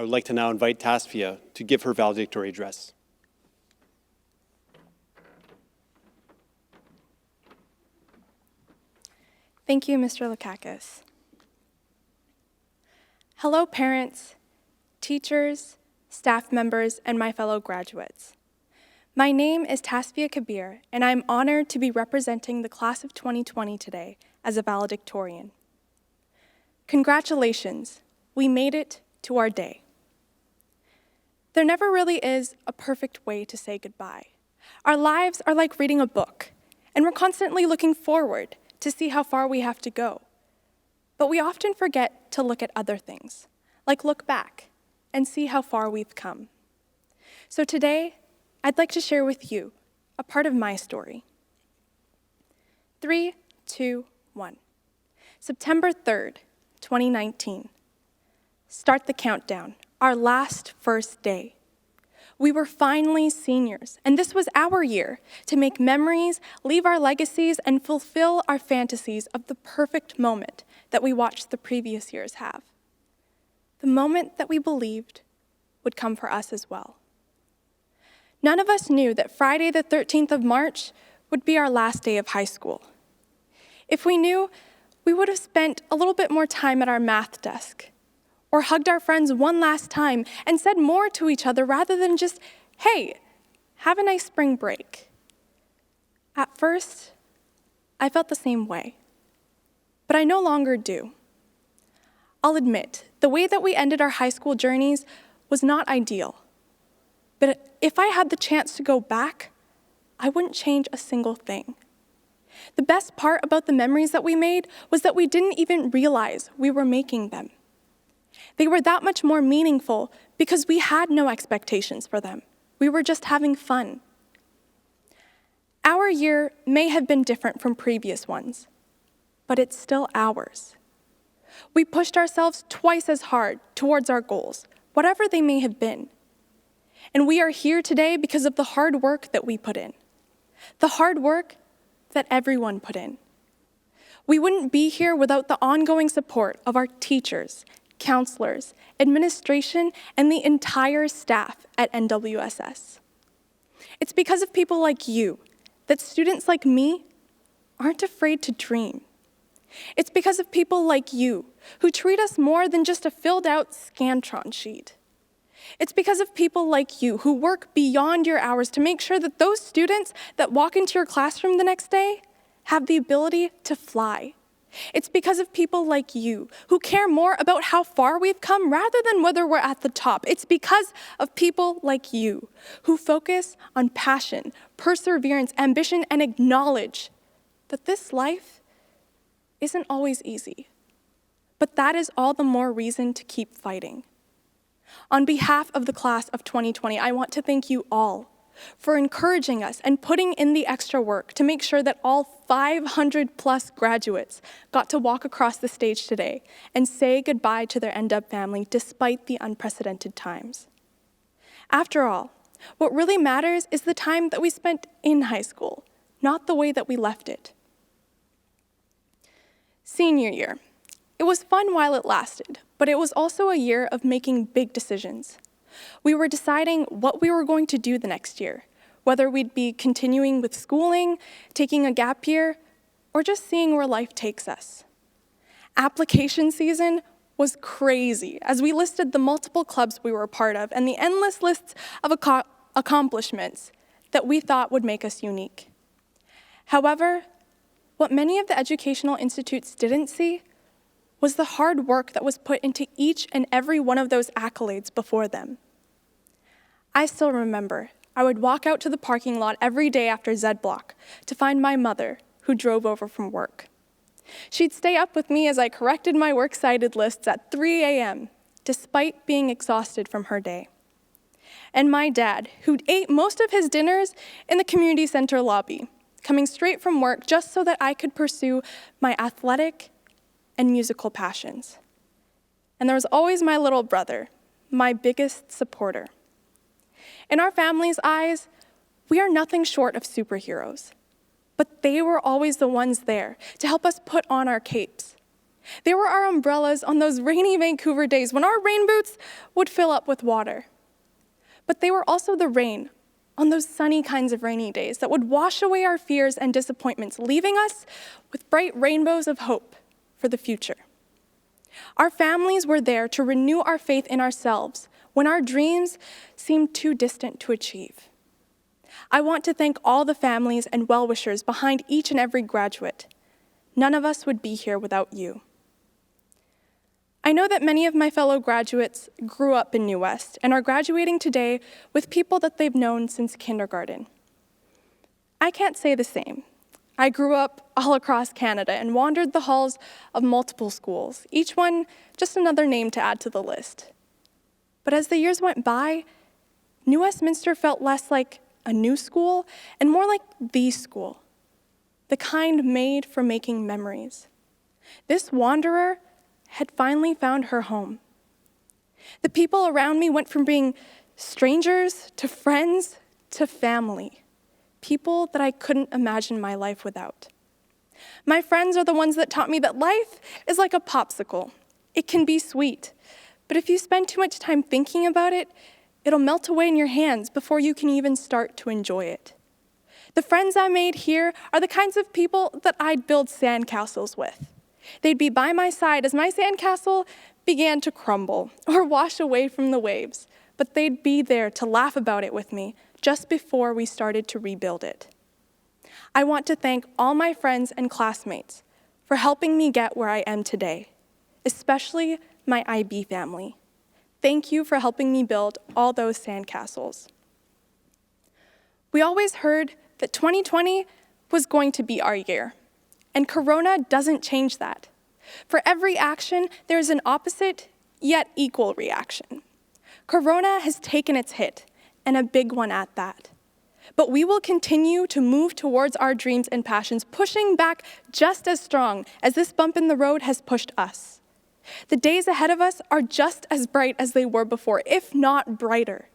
I would like to now invite Tasfiyah to give her valedictory address. Thank you, Mr. Lakakis. Hello, parents, teachers, staff members, and my fellow graduates. My name is Tasfiyah Kabir, and I'm honored to be representing the class of 2020 today as a valedictorian. Congratulations, we made it to our day. There never really is a perfect way to say goodbye. Our lives are like reading a book, and we're constantly looking forward to see how far we have to go. But we often forget to look at other things, like look back and see how far we've come. So today, I'd like to share with you a part of my story. 3, 2, 1. September 3rd, 2019. Start the countdown, our last first day. We were finally seniors, and this was our year to make memories, leave our legacies, and fulfill our fantasies of the perfect moment that we watched the previous years have. The moment that we believed would come for us as well. None of us knew that Friday the 13th of March would be our last day of high school. If we knew, we would have spent a little bit more time at our math desk, or hugged our friends one last time and said more to each other rather than just, hey, have a nice spring break. At first, I felt the same way, but I no longer do. I'll admit, the way that we ended our high school journeys was not ideal, but if I had the chance to go back, I wouldn't change a single thing. The best part about the memories that we made was that we didn't even realize we were making them. They were that much more meaningful because we had no expectations for them. We were just having fun. Our year may have been different from previous ones, but it's still ours. We pushed ourselves twice as hard towards our goals, whatever they may have been. And we are here today because of the hard work that we put in, the hard work that everyone put in. We wouldn't be here without the ongoing support of our teachers, counselors, administration, and the entire staff at NWSS. It's because of people like you that students like me aren't afraid to dream. It's because of people like you who treat us more than just a filled-out Scantron sheet. It's because of people like you who work beyond your hours to make sure that those students that walk into your classroom the next day have the ability to fly. It's because of people like you who care more about how far we've come rather than whether we're at the top. It's because of people like you who focus on passion, perseverance, ambition, and acknowledge that this life isn't always easy. But that is all the more reason to keep fighting. On behalf of the class of 2020, I want to thank you all for encouraging us and putting in the extra work to make sure that all 500 plus graduates got to walk across the stage today and say goodbye to their NW family despite the unprecedented times. After all, what really matters is the time that we spent in high school, not the way that we left it. Senior year. It was fun while it lasted, but it was also a year of making big decisions. We were deciding what we were going to do the next year, whether we'd be continuing with schooling, taking a gap year, or just seeing where life takes us. Application season was crazy as we listed the multiple clubs we were a part of and the endless lists of accomplishments that we thought would make us unique. However, what many of the educational institutes didn't see was the hard work that was put into each and every one of those accolades before them. I still remember I would walk out to the parking lot every day after Z Block to find my mother, who drove over from work. She'd stay up with me as I corrected my works cited lists at 3 a.m., despite being exhausted from her day. And my dad, who'd ate most of his dinners in the community center lobby, coming straight from work just so that I could pursue my athletic and musical passions. And there was always my little brother, my biggest supporter. In our family's eyes, we are nothing short of superheroes, but they were always the ones there to help us put on our capes, They were our umbrellas on those rainy Vancouver days when our rain boots would fill up with water. But they were also the rain on those sunny kinds of rainy days that would wash away our fears and disappointments, leaving us with bright rainbows of hope for the future. Our families were there to renew our faith in ourselves when our dreams seemed too distant to achieve. I want to thank all the families and well-wishers behind each and every graduate. None of us would be here without you. I know that many of my fellow graduates grew up in New West and are graduating today with people that they've known since kindergarten. I can't say the same. I grew up all across Canada and wandered the halls of multiple schools, each one just another name to add to the list. But as the years went by, New Westminster felt less like a new school and more like the school, the kind made for making memories. This wanderer had finally found her home. The people around me went from being strangers to friends to family, people that I couldn't imagine my life without. My friends are the ones that taught me that life is like a popsicle. It can be sweet, but if you spend too much time thinking about it, it'll melt away in your hands before you can even start to enjoy it. The friends I made here are the kinds of people that I'd build sandcastles with. They'd be by my side as my sandcastle began to crumble or wash away from the waves, but they'd be there to laugh about it with me just before we started to rebuild it. I want to thank all my friends and classmates for helping me get where I am today, especially my IB family. Thank you for helping me build all those sandcastles. We always heard that 2020 was going to be our year, and Corona doesn't change that. For every action, there is an opposite yet equal reaction. Corona has taken its hit, and a big one at that. But we will continue to move towards our dreams and passions, pushing back just as strong as this bump in the road has pushed us. The days ahead of us are just as bright as they were before, if not brighter.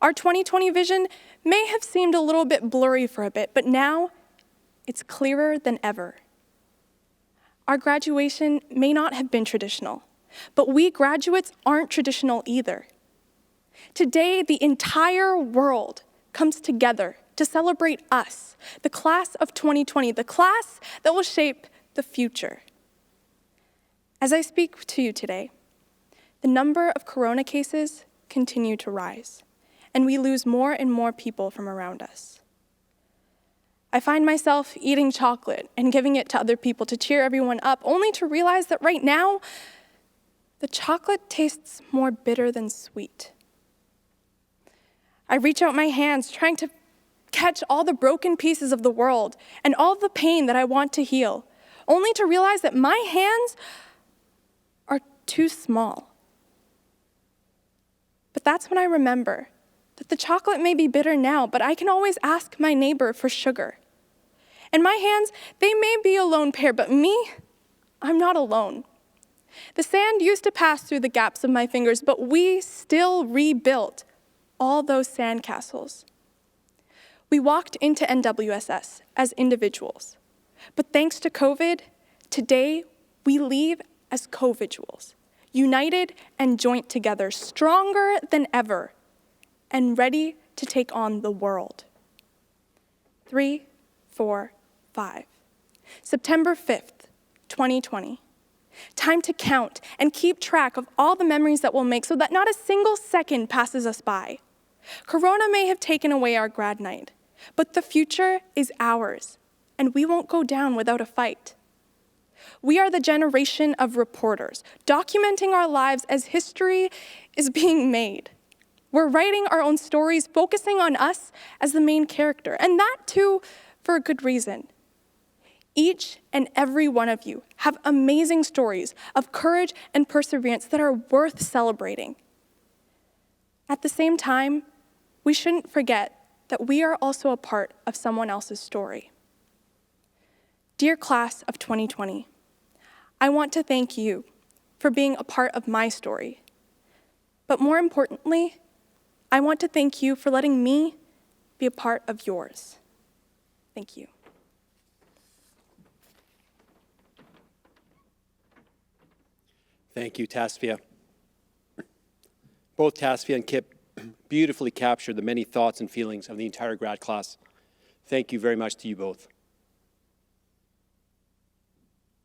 Our 2020 vision may have seemed a little bit blurry for a bit, but now it's clearer than ever. Our graduation may not have been traditional, but we graduates aren't traditional either. Today, the entire world comes together to celebrate us, the class of 2020, the class that will shape the future. As I speak to you today, the number of corona cases continue to rise, and we lose more and more people from around us. I find myself eating chocolate and giving it to other people to cheer everyone up, only to realize that right now, the chocolate tastes more bitter than sweet. I reach out my hands, trying to catch all the broken pieces of the world and all the pain that I want to heal, only to realize that my hands are too small. But that's when I remember that the chocolate may be bitter now, but I can always ask my neighbor for sugar. And my hands, they may be a lone pair, but me, I'm not alone. The sand used to pass through the gaps of my fingers, but we still rebuilt all those sandcastles. We walked into NWSS as individuals, but thanks to COVID, today we leave as co-visuals, united and joint together, stronger than ever, and ready to take on the world. 3, 4, 5. September 5th, 2020. Time to count and keep track of all the memories that we'll make so that not a single second passes us by. Corona may have taken away our grad night, but the future is ours, and we won't go down without a fight. We are the generation of reporters, documenting our lives as history is being made. We're writing our own stories, focusing on us as the main character, and that too for a good reason. Each and every one of you have amazing stories of courage and perseverance that are worth celebrating. At the same time, we shouldn't forget that we are also a part of someone else's story. Dear class of 2020, I want to thank you for being a part of my story. But more importantly, I want to thank you for letting me be a part of yours. Thank you. Thank you, Tasfiyah. Both Tasfiyah and Kip beautifully captured the many thoughts and feelings of the entire grad class. Thank you very much to you both.